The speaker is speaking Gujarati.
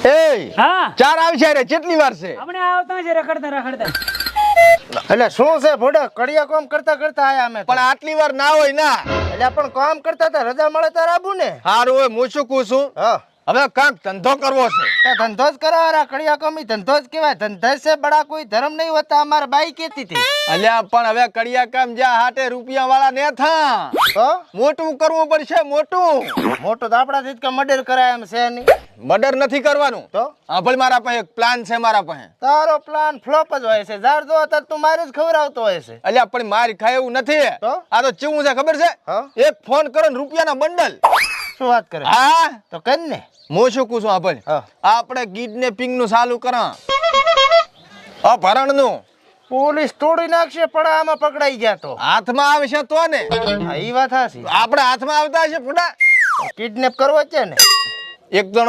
એ હા ચાર આવશે રે કેટલી વાર છે આપણે આવતા છે રખડતા એટલે શું છે ભોડા કડિયા કામ કરતા કરતા આયા અમે પણ આટલી વાર ના હોય ના એટલે પણ કામ કરતા હતા રજા મળે તાર આબુ ને હારું હોય હું શું કહું છું હા હવે કાંક ધંધો કરવો છે તો ધંધો જ કરાવરા કડિયા કામ ધંધો જ કહેવાય ધંધા છે બડા કોઈ ધર્મ નહીં હોતા અમારા બાઈ કહેતી હતી અલ્યા પણ હવે કડિયા કામ જ્યાં હાટે રૂપિયા વાળા ને થા તો મોટું કરવું પડશે મોટું મોટો તો આપણાથી જ કે મર્ડર કરાય એમ છે નહીં મર્ડર નથી કરવાનું તો હા ભલે મારા પાસે એક પ્લાન છે મારા પાસે તારો પ્લાન ફ્લોપ જ હોય છે જાર જો તો તું મારે જ ખવડાવતો હોય છે અલ્યા પણ મારી ખાય એવું નથી તો? આ તો ચેવું છે ખબર છે હા એક ફોન કરો ને રૂપિયાના બંડલ શું વાત કરે હા તો કર ને હું શું કહું છું આ ભાઈ હા આપણે કિડનેપિંગ નું ચાલુ કરા અપહરણ નું પોલીસ તોડી નાખશે પણ આમાં પકડાઈ ગયા તો હાથમાં આવશે તો ને હા ઈ વાત હાસી આપણે હાથમાં આવતા હશે ફૂડા કિડનેપ કરવો છે ને એક જણો